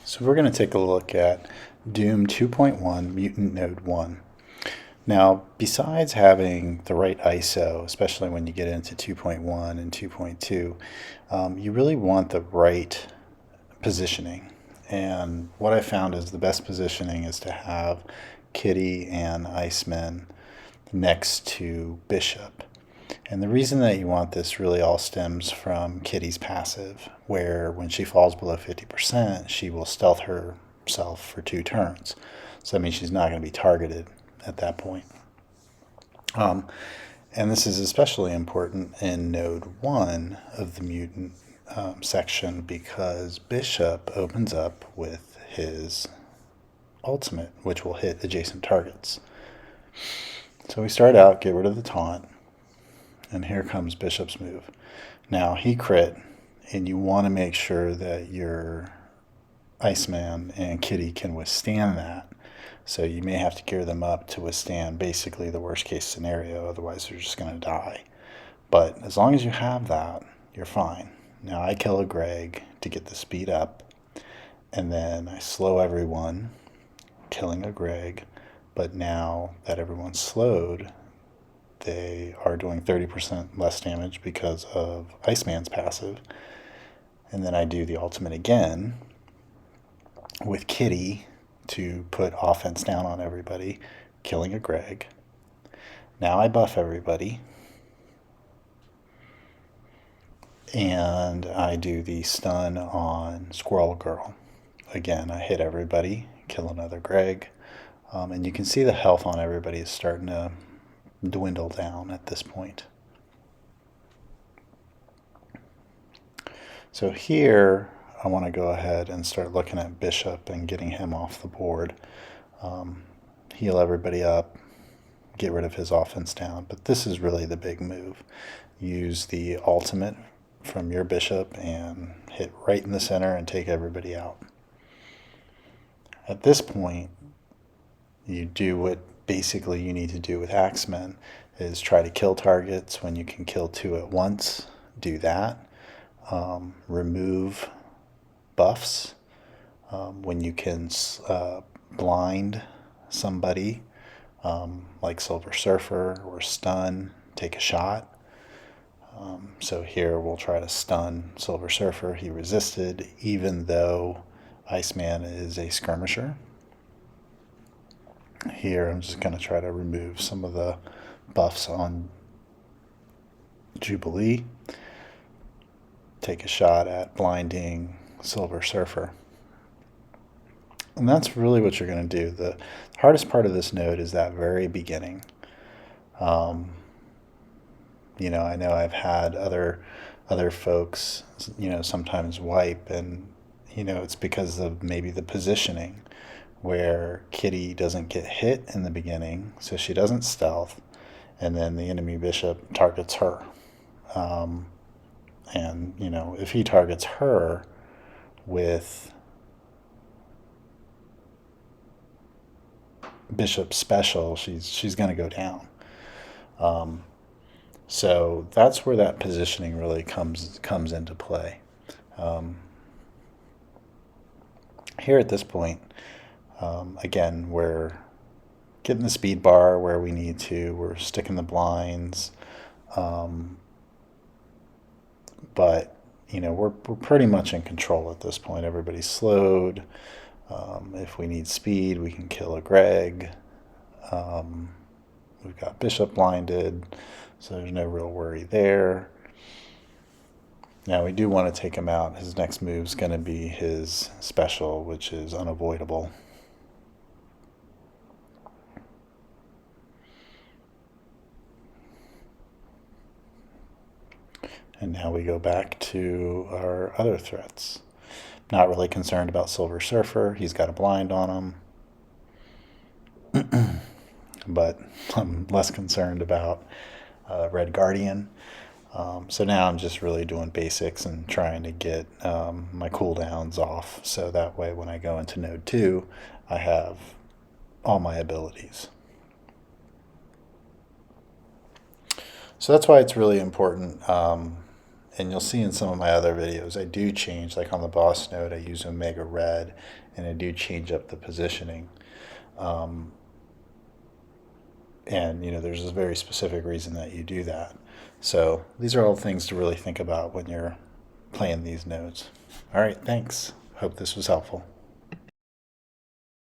So we're going to take a look at Doom 2.1 Mutant Node 1. Now, besides having the right ISO, especially when you get into 2.1 and 2.2, you really want the right positioning. And what I found is the best positioning is to have Kitty and Iceman next to Bishop. And the reason that you want this really all stems from Kitty's passive, where when she falls below 50%, she will stealth herself for 2 turns. So that means she's not going to be targeted at that point. And this is especially important in Node 1 of the Mutant section because Bishop opens up with his ultimate, which will hit adjacent targets. So we start out, get rid of the taunt. And here comes Bishop's move. Now he crit, and you want to make sure that your Iceman and Kitty can withstand that. So you may have to gear them up to withstand basically the worst case scenario, otherwise they're just going to die. But as long as you have that, you're fine. Now I kill a Greg to get the speed up, and then I slow everyone, killing a Greg. But now that everyone's slowed, they are doing 30% less damage because of Iceman's passive. And then I do the ultimate again with Kitty to put offense down on everybody, killing a Greg. Now I buff everybody. And I do the stun on Squirrel Girl. Again, I hit everybody, kill another Greg. And you can see the health on everybody is starting to dwindle down at this point. So here I want to go ahead and start looking at Bishop and getting him off the board. Heal everybody up, get rid of his offense down, but this is really the big move. Use the ultimate from your Bishop and hit right in the center and take everybody out. At this point, you do what basically you need to do with Axemen is try to kill targets. When you can kill 2 at once, do that. Remove buffs. When you can blind somebody, like Silver Surfer or stun, take a shot. So here we'll try to stun Silver Surfer. He resisted, even though Iceman is a skirmisher. Here I'm just going to try to remove some of the buffs on Jubilee. Take a shot at blinding Silver Surfer. And that's really what you're going to do. The hardest part of this node is that very beginning. I know I've had other folks, sometimes wipe, and, it's because of maybe the positioning, where Kitty doesn't get hit in the beginning, so she doesn't stealth, and then the enemy Bishop targets her. And, if he targets her with Bishop's special, she's going to go down. So that's where that positioning really comes into play. Here at this point, again, we're getting the speed bar where we need to. We're sticking the blinds. But, we're pretty much in control at this point. Everybody's slowed. If we need speed, we can kill a Greg. We've got Bishop blinded, so there's no real worry there. Now we do want to take him out. His next move is going to be his special, which is unavoidable. And now we go back to our other threats. Not really concerned about Silver Surfer. He's got a blind on him. But I'm less concerned about Red Guardian. So now I'm just really doing basics and trying to get my cooldowns off, so that way when I go into Node 2, I have all my abilities. So that's why it's really important, And you'll see in some of my other videos, I do change, like on the boss node, I use Omega Red, and I do change up the positioning. Um, and, there's a very specific reason that you do that. So these are all things to really think about when you're playing these nodes. All right, thanks. Hope this was helpful.